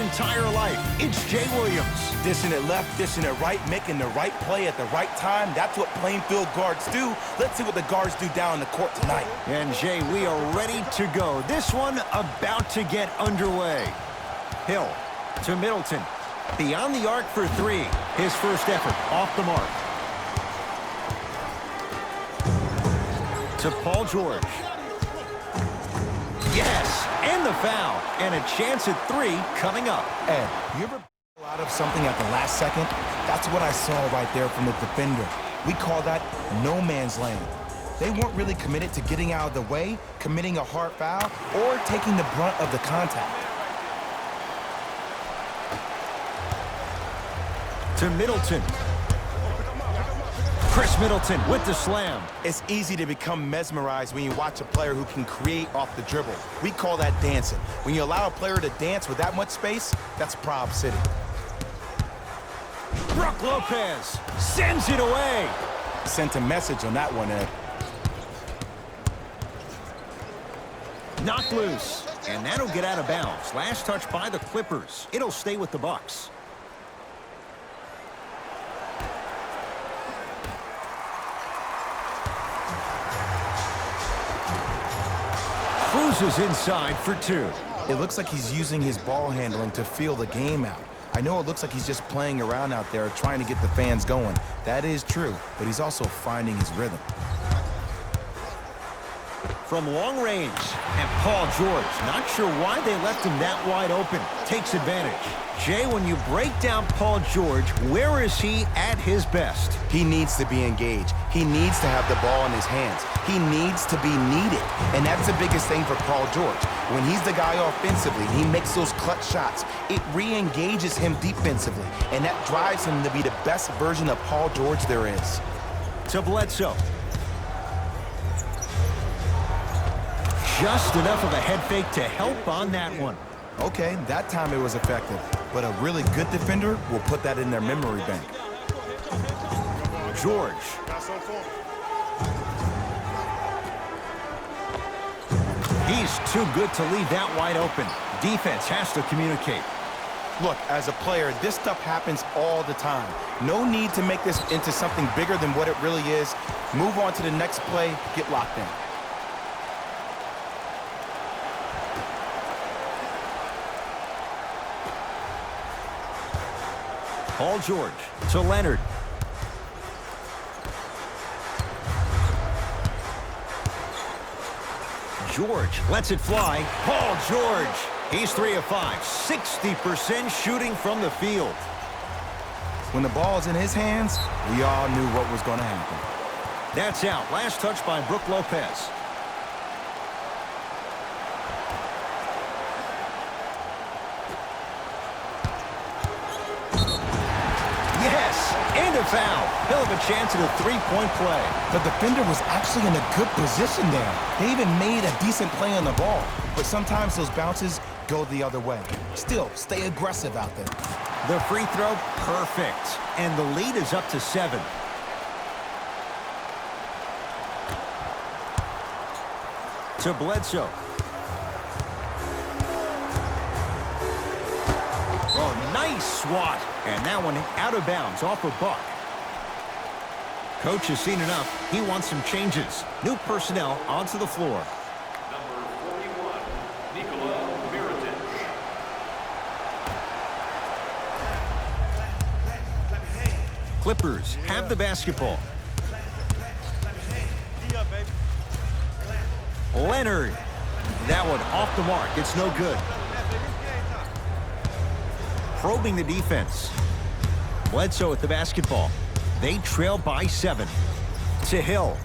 entire life. It's Jay Williams. Dishing it left, dishing it right, making the right play at the right time. That's what plain field guards do. Let's see what the guards do down the court tonight. And Jay, we are ready to go. This one about to get underway. Hill to Middleton. Beyond the arc for three. His first effort off the mark. To Paul George. Yes, and the foul. And a chance at three coming up. Ed, you ever pull out of something at the last second? That's what I saw right there from the defender. We call that no man's land. They weren't really committed to getting out of the way, committing a hard foul, or taking the brunt of the contact. To Middleton. Chris Middleton with the slam. It's easy to become mesmerized when you watch a player who can create off the dribble. We call that dancing. When you allow a player to dance with that much space, that's Prob City. Brook Lopez sends it away. Sent a message on that one, Ed. Knocked loose, and that'll get out of bounds. Last touch by the Clippers. It'll stay with the Bucks. Cruises inside for two. It looks like he's using his ball handling to feel the game out. I know it looks like he's just playing around out there trying to get the fans going. That is true, but he's also finding his rhythm. From long range, and Paul George, not sure why they left him that wide open, takes advantage. Jay, when you break down Paul George, where is he at his best? He needs to be engaged. He needs to have the ball in his hands. He needs to be needed. And that's the biggest thing for Paul George. When he's the guy offensively, he makes those clutch shots. It re-engages him defensively, and that drives him to be the best version of Paul George there is. To Bledsoe. Just enough of a head fake to help on that one. Okay, that time it was effective, but a really good defender will put that in their memory bank. George. He's too good to leave that wide open. Defense has to communicate. Look, as a player, this stuff happens all the time. No need to make this into something bigger than what it really is. Move on to the next play, get locked in. Paul George to Leonard. George lets it fly. Paul George. He's 3 of 5. 60% shooting from the field. When the ball's in his hands, we all knew what was going to happen. That's out. Last touch by Brook Lopez. And a foul. He'll have a chance at a three-point play. The defender was actually in a good position there. They even made a decent play on the ball. But sometimes those bounces go the other way. Still, stay aggressive out there. The free throw, perfect. And the lead is up to 7. To Bledsoe. Oh, nice swat. And that one out of bounds off a buck. Coach has seen enough. He wants some changes. New personnel onto the floor. Number 41, Nikola Mirotic. Clippers have the basketball. Leonard. That one off the mark. It's no good. Probing the defense. Bledsoe with the basketball. They trail by 7. To Hill.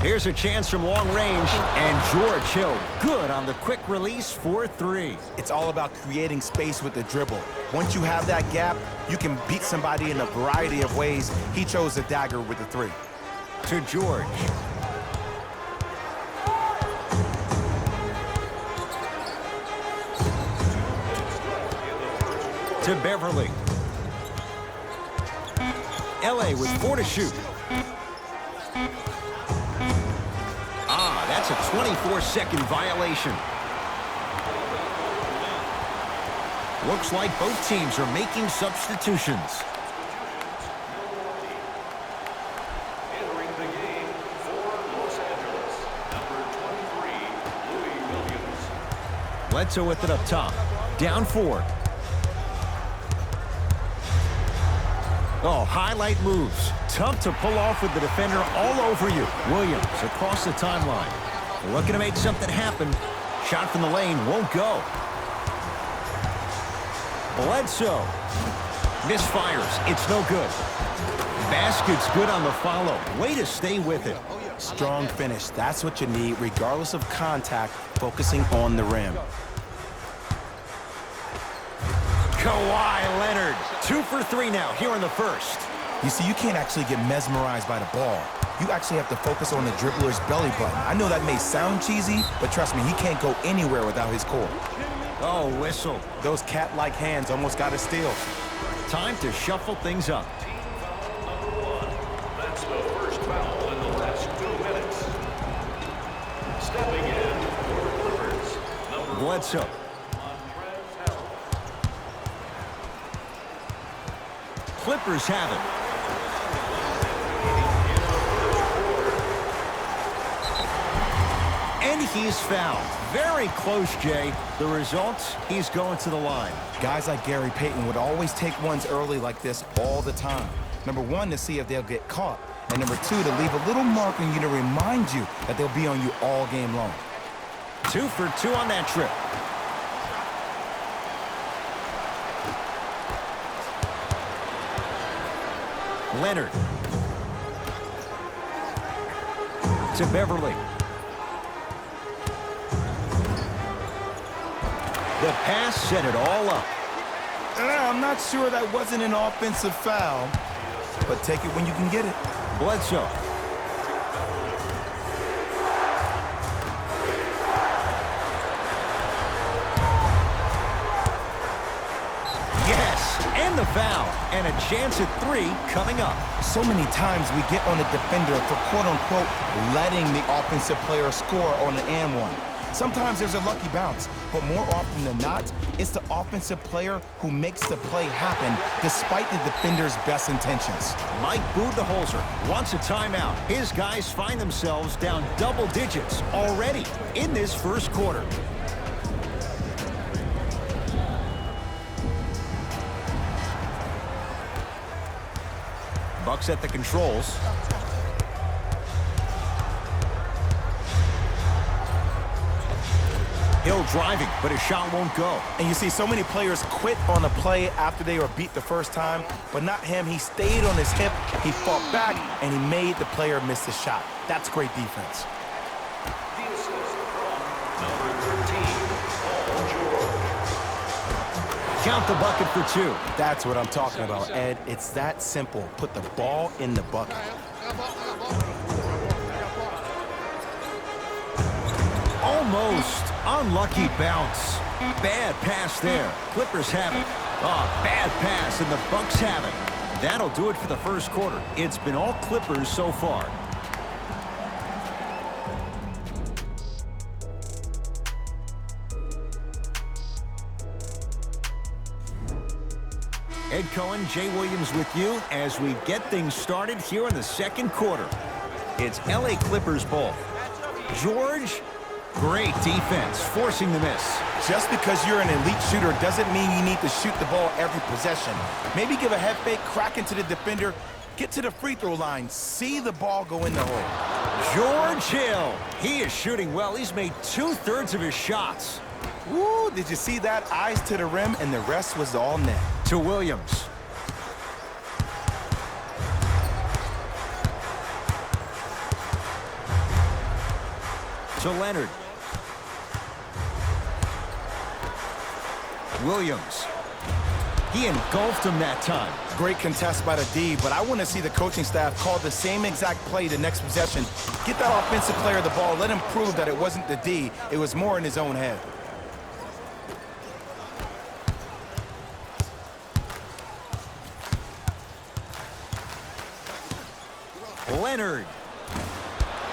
Here's a chance from long range. And George Hill good on the quick release for 3. It's all about creating space with the dribble. Once you have that gap, you can beat somebody in a variety of ways. He chose the dagger with the 3. To George. To Beverly. LA with 4 to shoot. That's a 24-second violation. Looks like both teams are making substitutions. Entering the game for Los Angeles, number 23, Louis Williams. Bledsoe with it up top. Down 4. Oh, highlight moves. Tough to pull off with the defender all over you. Williams across the timeline. Looking to make something happen. Shot from the lane won't go. Bledsoe. Misfires. It's no good. Basket's good on the follow. Way to stay with it. Strong finish. That's what you need, regardless of contact, focusing on the rim. Kawhi Leonard. 2 for 3 now here in the first. You see, you can't actually get mesmerized by the ball. You actually have to focus on the dribbler's belly button. I know that may sound cheesy, but trust me, he can't go anywhere without his core. Oh, whistle. Those cat-like hands almost got a steal. Time to shuffle things up. Number 1. That's the first foul in the last 2 minutes. Stepping in for the Clippers, number Bledsoe. Montrezl Harrell. Clippers have it. And he's fouled. Very close, Jay. The results, he's going to the line. Guys like Gary Payton would always take ones early like this all the time. Number 1, to see if they'll get caught. And number 2, to leave a little mark on you to remind you that they'll be on you all game long. 2 for 2 on that trip. Leonard. To Beverly. The pass set it all up. I'm not sure that wasn't an offensive foul, but take it when you can get it. Bledsoe. Yes, and the foul, and a chance at 3 coming up. So many times we get on the defender for quote-unquote letting the offensive player score on the and one. Sometimes there's a lucky bounce, but more often than not, it's the offensive player who makes the play happen despite the defender's best intentions. Mike Budenholzer wants a timeout. His guys find themselves down double digits already in this first quarter. Bucks at the controls. Hill driving, but his shot won't go. And you see so many players quit on a play after they were beat the first time, but not him. He stayed on his hip, he fought back, and he made the player miss the shot. That's great defense. The assist from number 13, Paul George. Count the bucket for 2. That's what I'm talking about, Ed. It's that simple. Put the ball in the bucket. Almost. Unlucky bounce. Bad pass there. Clippers have it. Oh, bad pass, and the Bucks have it. That'll do it for the first quarter. It's been all Clippers so far. Ed Cohen, Jay Williams with you as we get things started here in the second quarter. It's LA Clippers ball. George, great defense, forcing the miss. Just because you're an elite shooter doesn't mean you need to shoot the ball every possession. Maybe give a head fake, crack into the defender, get to the free throw line, see the ball go in the hole. George Hill, he is shooting well. He's made 2/3 of his shots. Woo, did you see that? Eyes to the rim, and the rest was all net. To Williams. To Leonard. Williams. He engulfed him that time. Great contest by the D, but I want to see the coaching staff call the same exact play the next possession. Get that offensive player the ball. Let him prove that it wasn't the D. It was more in his own head. Leonard.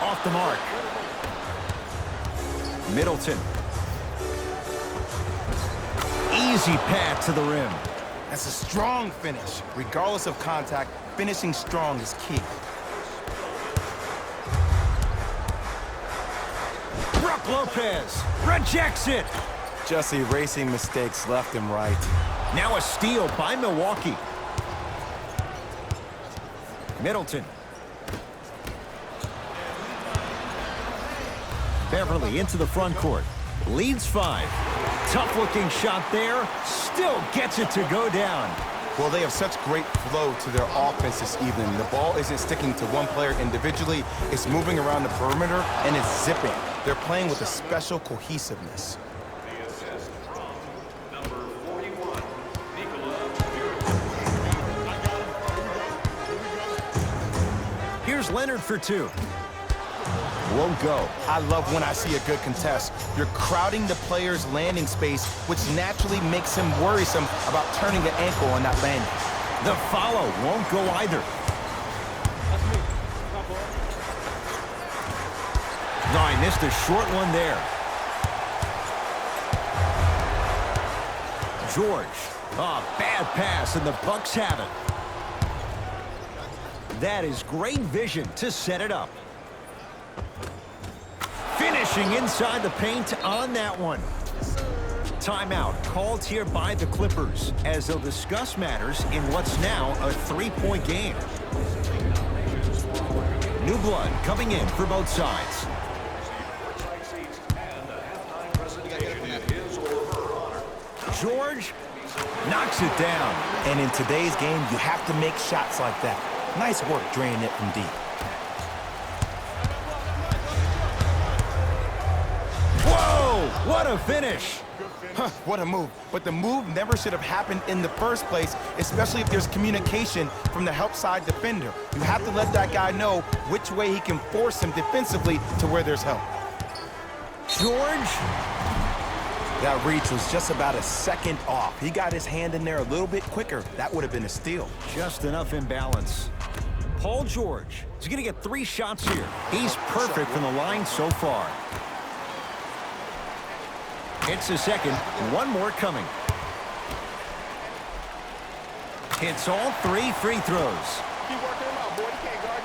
Off the mark. Middleton. Easy path to the rim. That's a strong finish. Regardless of contact, finishing strong is key. Brook Lopez rejects it. Just erasing mistakes left and right. Now a steal by Milwaukee. Middleton. Beverly into the front court. Leads 5. Tough-looking shot there. Still gets it to go down. Well, they have such great flow to their offense this evening. The ball isn't sticking to one player individually. It's moving around the perimeter, and it's zipping. They're playing with a special cohesiveness. The assist from number 41, Nikola Mirotic. Here's Leonard for 2. Won't go. I love when I see a good contest. You're crowding the player's landing space, which naturally makes him worrisome about turning the ankle on that landing. The follow won't go either. No, I missed a short one there. George. Oh, bad pass, and the Bucks have it. That is great vision to set it up. Finishing inside the paint on that one. Timeout called here by the Clippers as they'll discuss matters in what's now a 3-point game. New blood coming in for both sides. George knocks it down. And in today's game, you have to make shots like that. Nice work draining it from deep. Whoa, what a finish. What a move. But the move never should have happened in the first place, especially if there's communication from the help side defender. You have to let that guy know which way he can force him defensively to where there's help. George. That reach was just about a second off. He got his hand in there a little bit quicker. That would have been a steal. Just enough imbalance. Paul George is going to get 3 shots here. He's perfect from the line so far. Hits a second. One more coming. Hits all 3 free throws. Keep working him out, boy. He can't guard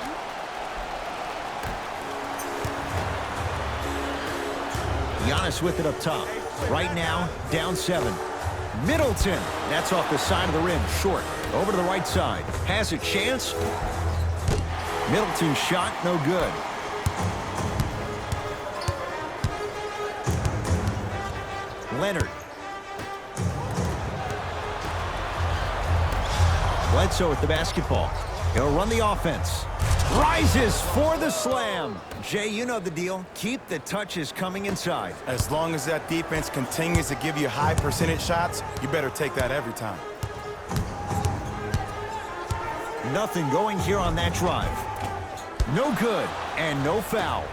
you. Giannis with it up top. Right now, down 7. Middleton. That's off the side of the rim. Short. Over to the right side. Has a chance. Middleton's shot, no good. Leonard. Bledsoe with the basketball. He'll run the offense. Rises for the slam. Jay, you know the deal. Keep the touches coming inside. As long as that defense continues to give you high percentage shots, you better take that every time. Nothing going here on that drive. No good and no foul.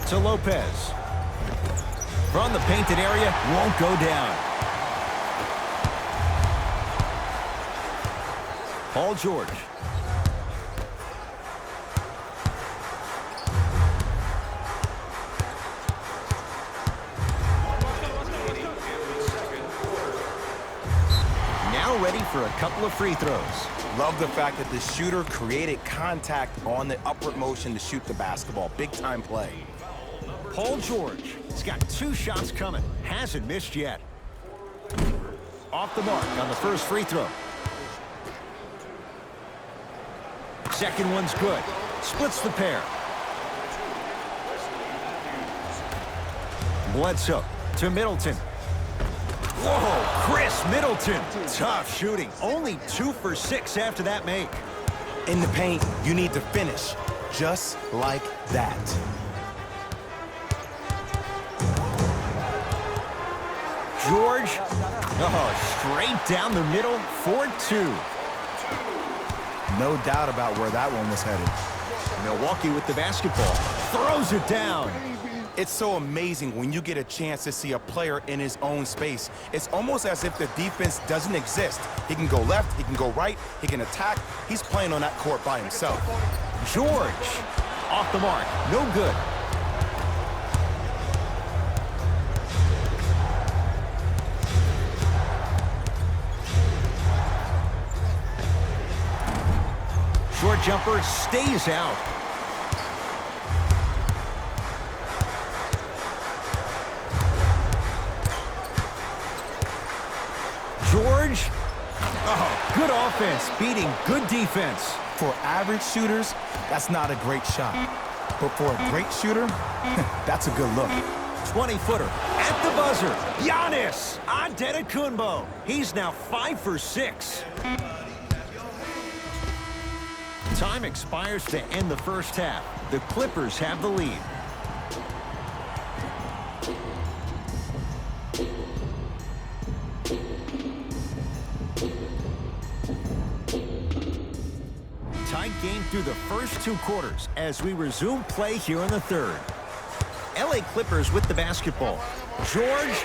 To Lopez. From the painted area, won't go down. Paul George. Now ready for a couple of free throws. Love the fact that the shooter created contact on the upward motion to shoot the basketball. Big time play. Paul George has got 2 shots coming. Hasn't missed yet. Off the mark on the first free throw. Second one's good. Splits the pair. Bledsoe to Middleton. Whoa, Chris Middleton. Tough shooting. Only 2 for 6 after that make. In the paint, you need to finish just like that. George. Oh, straight down the middle for 2. No doubt about where that one was headed. Milwaukee with the basketball. Throws it down. It's so amazing when you get a chance to see a player in his own space. It's almost as if the defense doesn't exist. He can go left, he can go right, he can attack. He's playing on that court by himself. George. Off the mark. No good. jumper stays out. George. Oh, good offense beating good defense. For average shooters, that's not a great shot. But for a great shooter, that's a good look. 20-footer at the buzzer. Giannis Antetokounmpo. He's now 5 for 6. Time expires to end the first half. The Clippers have the lead. Tight game through the first 2 quarters as we resume play here in the third. LA Clippers with the basketball. George.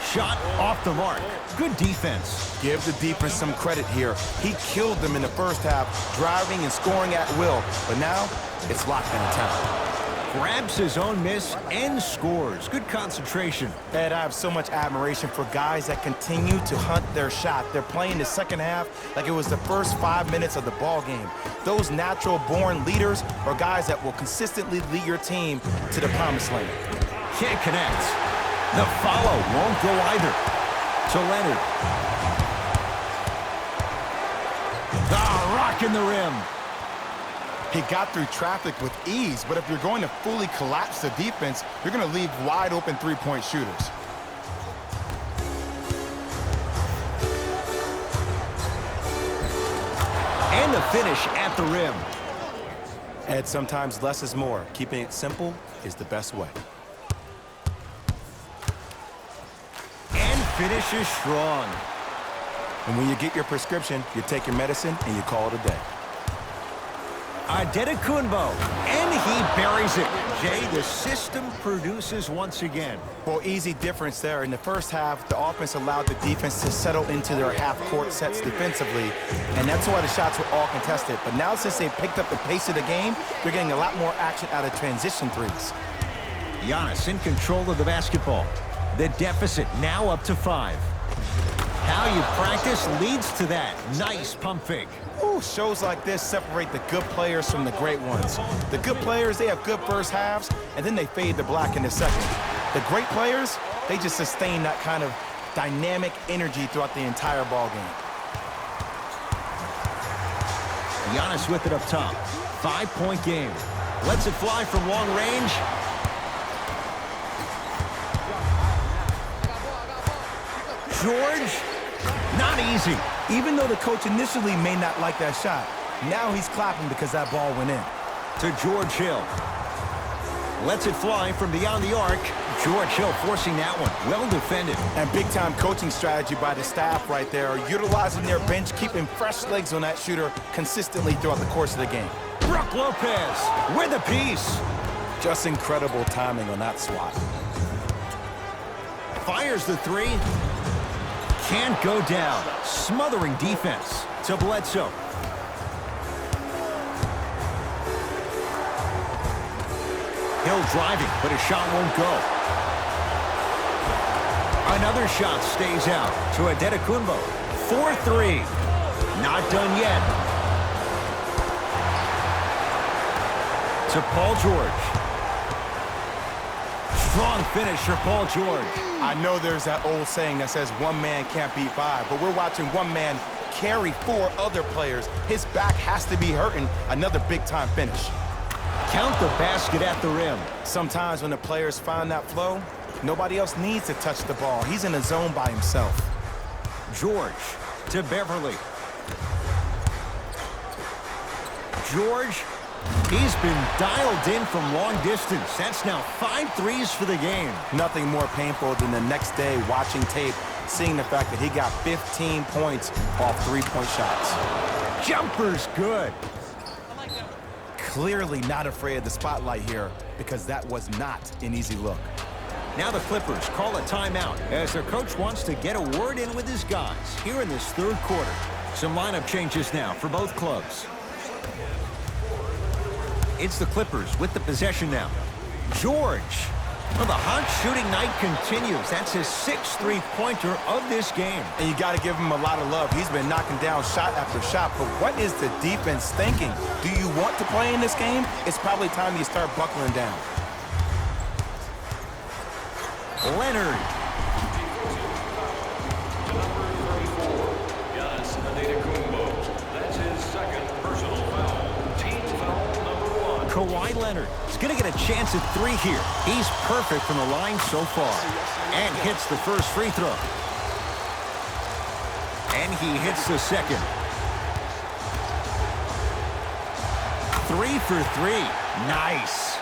Shot off the mark. Good defense. Give the defense some credit here. He killed them in the first half, driving and scoring at will. But now, it's lockdown time. Grabs his own miss and scores. Good concentration. Ed, I have so much admiration for guys that continue to hunt their shot. They're playing the second half like it was the first 5 minutes of the ball game. Those natural-born leaders are guys that will consistently lead your team to the promised land. Can't connect. The follow won't go either. To Leonard. Rocking the rim. He got through traffic with ease, but if you're going to fully collapse the defense, you're going to leave wide open three-point shooters. And the finish at the rim. Ed, sometimes less is more. Keeping it simple is the best way. And finishes strong. And when you get your prescription, you take your medicine and you call it a day. Antetokounmpo, and he buries it. Jay, the system produces once again. Well, easy difference there. In the first half, the offense allowed the defense to settle into their half-court sets defensively, and that's why the shots were all contested. But now since they picked up the pace of the game, they're getting a lot more action out of transition threes. Giannis in control of the basketball. The deficit now up to 5. How you practice leads to that. Nice pump fake. Ooh, shows like this separate the good players from the great ones. The good players, they have good first halves, and then they fade to black in the second. The great players, they just sustain that kind of dynamic energy throughout the entire ball game. Giannis with it up top. 5-point game. Lets it fly from long range. George. Not easy. Even though the coach initially may not like that shot, now he's clapping because that ball went in. To George Hill. Lets it fly from beyond the arc. George Hill forcing that one. Well defended. And big-time coaching strategy by the staff right there, utilizing their bench, keeping fresh legs on that shooter consistently throughout the course of the game. Brook Lopez with a piece. Just incredible timing on that swat. Fires the 3. Can't go down. Smothering defense. To Bledsoe. Hill driving, but his shot won't go. Another shot stays out to Antetokounmpo. 4-3. Not done yet. To Paul George. Strong finish for Paul George. I know there's that old saying that says one man can't beat 5, but we're watching one man carry 4 other players. His back has to be hurting. Another big-time finish. Count the basket at the rim. Sometimes when the players find that flow, nobody else needs to touch the ball. He's in a zone by himself. George to Beverly. George, he's been dialed in from long distance. That's now 5 threes for the game. Nothing more painful than the next day watching tape, seeing the fact that he got 15 points off 3-point shots. Jumper's good. Clearly not afraid of the spotlight here because that was not an easy look. Now the Clippers call a timeout as their coach wants to get a word in with his guys here in this third quarter. Some lineup changes now for both clubs. It's the Clippers with the possession now. George. Well, the hot shooting night continues. That's his 6th three-pointer of this game. And you got to give him a lot of love. He's been knocking down shot after shot. But what is the defense thinking? Do you want to play in this game? It's probably time you start buckling down. Leonard. Giannis Antetokounmpo. That's his 2nd personal foul. Team foul number 1. Kawhi Leonard is going to get a chance at 3 here. He's perfect from the line so far. And hits the first free throw. And he hits the second. 3 for 3. Nice.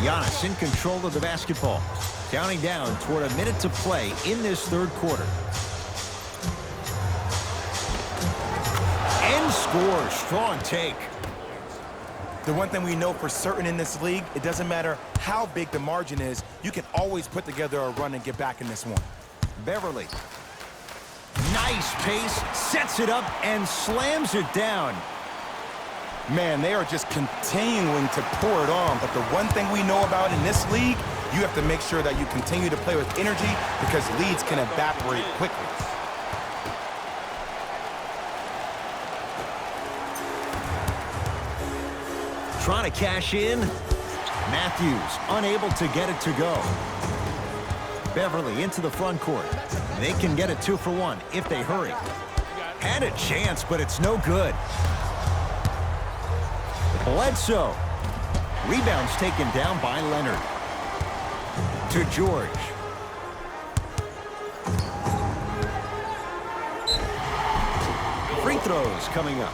Giannis in control of the basketball. Counting down toward a minute to play in this 3rd quarter. And scores. Strong take. The one thing we know for certain in this league, it doesn't matter how big the margin is, you can always put together a run and get back in this one. Beverly. Nice pace. Sets it up and slams it down. Man, they are just continuing to pour it on. But the one thing we know about in this league, you have to make sure that you continue to play with energy because leads can evaporate quickly. Trying to cash in. Matthews unable to get it to go. Beverly into the front court. They can get it 2 for 1 if they hurry. Had a chance, but it's no good. Bledsoe. Rebounds taken down by Leonard. To George. Free throws coming up.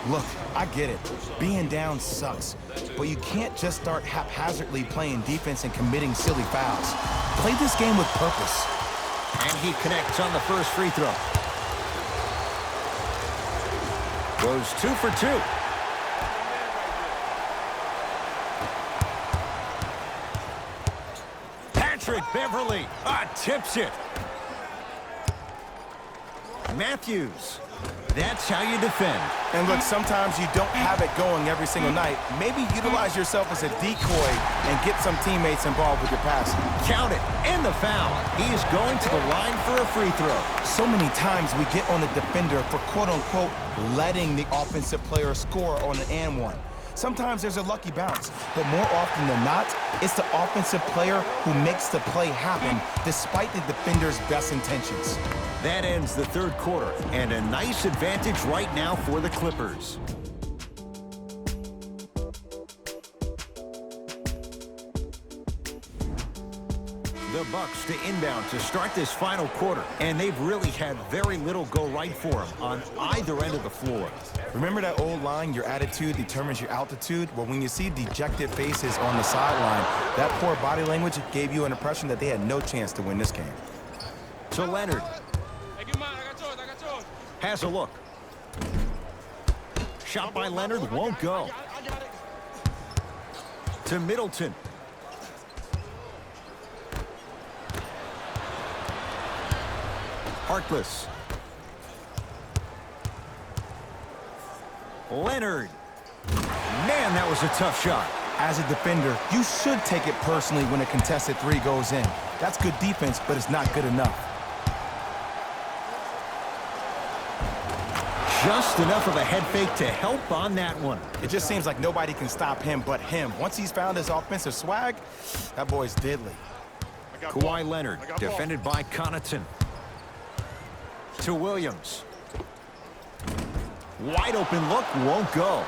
Look, I get it. Being down sucks. But you can't just start haphazardly playing defense and committing silly fouls. Play this game with purpose. And he connects on the first free throw. Goes 2 for 2. Patrick Beverly tips it. Matthews. That's how you defend. And look, sometimes you don't have it going every single night. Maybe utilize yourself as a decoy and get some teammates involved with your passing. Count it. And the foul. He is going to the line for a free throw. So many times we get on the defender for quote-unquote letting the offensive player score on an and one. Sometimes there's a lucky bounce, but more often than not, it's the offensive player who makes the play happen despite the defender's best intentions. That ends the 3rd quarter, and a nice advantage right now for the Clippers. The Bucks to inbound to start this final quarter, and they've really had very little go right for them on either end of the floor. Remember that old line, your attitude determines your altitude? Well, when you see dejected faces on the sideline, that poor body language gave you an impression that they had no chance to win this game. So Leonard has a look. Shot by Leonard won't go. To Middleton. Harkless. Leonard. Man, that was a tough shot. As a defender, you should take it personally when a contested 3 goes in. That's good defense, but it's not good enough. Just enough of a head fake to help on that one. It just seems like nobody can stop him but him. Once he's found his offensive swag, that boy's deadly. Kawhi Leonard, defended by Connaughton. To Williams. Wide open look, won't go.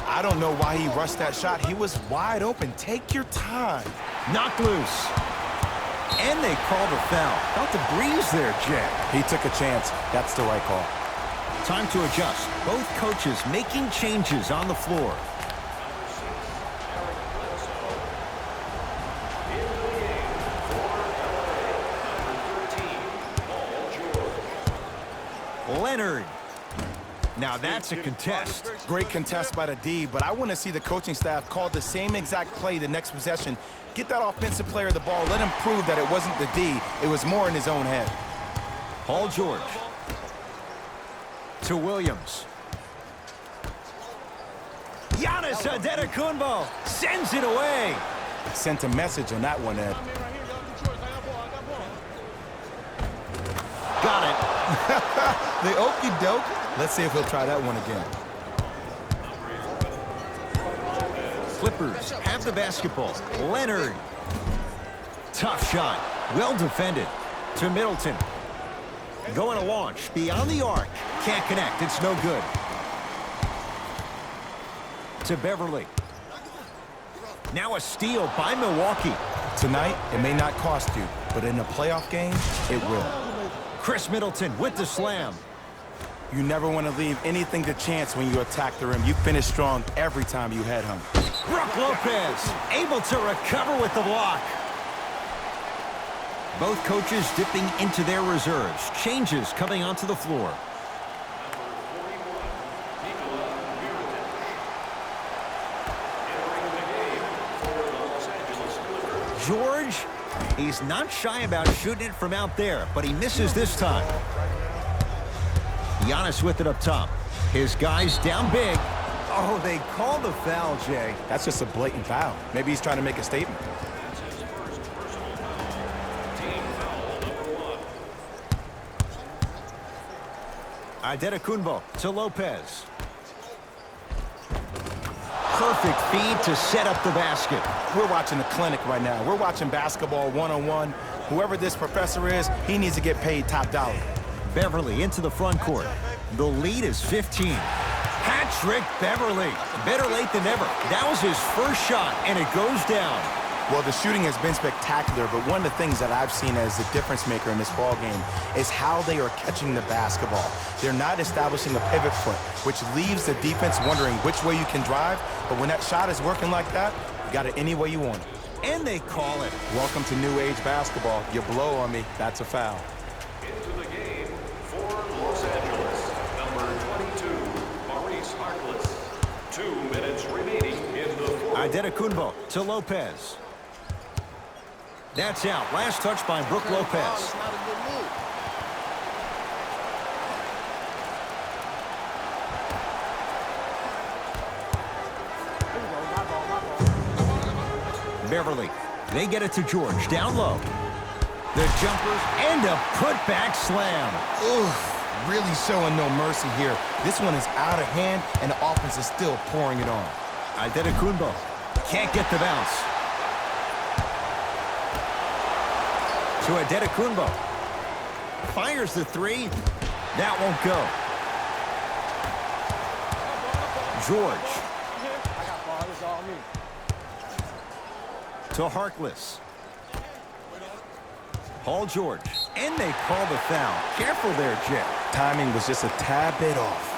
I don't know why he rushed that shot. He was wide open. Take your time. Knocked loose. And they called a foul. Felt the breeze there, Jay. He took a chance. That's the right call. Time to adjust. Both coaches making changes on the floor. Leonard. Now that's a contest. Great contest by the D, but I want to see the coaching staff call the same exact play the next possession. Get that offensive player the ball. Let him prove that it wasn't the D. It was more in his own head. Paul George. To Williams. Giannis Antetokounmpo sends it away. Sent a message on that one, Ed. Got it. The okey doke. Let's see if he'll try that one again. Clippers have the basketball. Leonard. Tough shot. Well defended. To Middleton. Going to launch. Beyond the arc. Can't connect. It's no good. To Beverly. Now a steal by Milwaukee. Tonight, it may not cost you, but in a playoff game, it will. Chris Middleton with the slam. You never want to leave anything to chance when you attack the rim. You finish strong every time you head home. Brook Lopez able to recover with the block. Both coaches dipping into their reserves. Changes coming onto the floor. George, he's not shy about shooting it from out there, but he misses this time. Giannis with it up top. His guys down big. Oh, they called the foul, Jay. That's just a blatant foul. Maybe he's trying to make a statement. Antetokounmpo to Lopez. Perfect feed to set up the basket. We're watching a clinic right now. We're watching basketball one-on-one. Whoever this professor is, he needs to get paid top dollar. Beverly into the front court. The lead is 15. Hat-trick Beverly. Better late than never. That was his first shot, and it goes down. Well, the shooting has been spectacular, but one of the things that I've seen as the difference maker in this ball game is how they are catching the basketball. They're not establishing a pivot foot, which leaves the defense wondering which way you can drive, but when that shot is working like that, you got it any way you want it. And they call it. Welcome to new age basketball. You blow on me, that's a foul. Into the game for Los Angeles, number 22, Maurice Harkless. 2 minutes remaining in the fourth. Antetokounmpo to Lopez. That's out. Last touch by Brook Lopez. It's not a good move. Beverly. They get it to George. Down low. The jumpers and a putback slam. Oof, really showing no mercy here. This one is out of hand, and the offense is still pouring it on. Antetokounmpo can't get the bounce. To Antetokounmpo. Fires the three. That won't go. George. I got ball. It's all me. To Harkless. Paul George. And they call the foul. Careful there, Jet. Timing was just a tad bit off.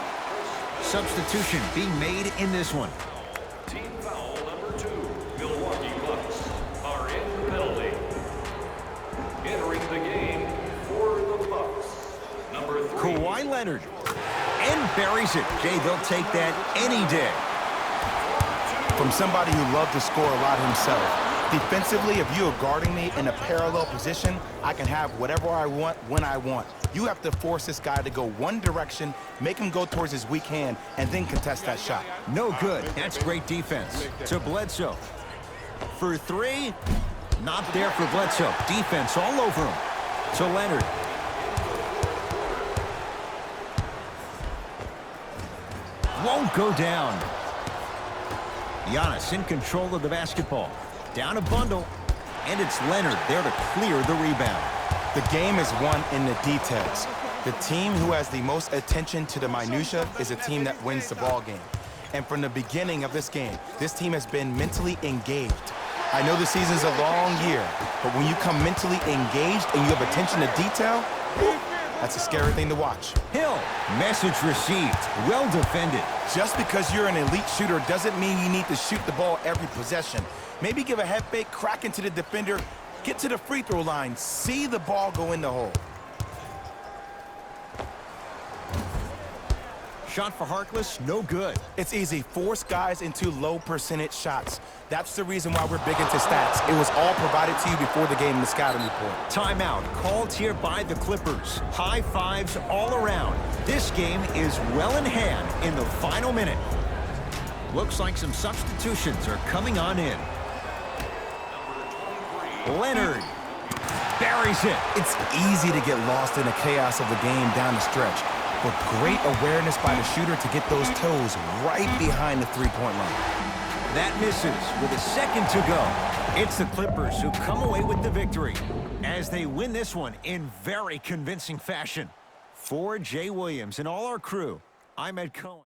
Substitution being made in this one. Team foul number 2, Milwaukee Bucks are in the penalty. Entering the game for the Bucks, number 3. Kawhi Leonard. And buries it. Jay, they'll take that any day. From somebody who loved to score a lot himself. Defensively, if you are guarding me in a parallel position, I can have whatever I want when I want. You have to force this guy to go one direction, make him go towards his weak hand, and then contest that shot. No good. That's great defense. To Bledsoe. For three. Not there for Bledsoe. Defense all over him. To Leonard. Won't go down. Giannis in control of the basketball. Down a bundle. And it's Leonard there to clear the rebound. The game is won in the details. The team who has the most attention to the minutia is a team that wins the ball game. And from the beginning of this game, this team has been mentally engaged. I know the season's a long year, but when you come mentally engaged and you have attention to detail, that's a scary thing to watch. Hill. Message received. Well defended. Just because you're an elite shooter doesn't mean you need to shoot the ball every possession. Maybe give a head fake, crack into the defender, get to the free throw line, see the ball go in the hole. Shot for Harkless, no good. It's easy. Force guys into low percentage shots. That's the reason why we're big into stats. It was all provided to you before the game in the scouting report. Timeout called here by the Clippers. High fives all around. This game is well in hand in the final minute. Looks like some substitutions are coming on in. Leonard buries it. It's easy to get lost in the chaos of the game down the stretch, but great awareness by the shooter to get those toes right behind the three-point line. That misses with a second to go. It's the Clippers who come away with the victory as they win this one in very convincing fashion. For Jay Williams and all our crew, I'm Ed Cohen.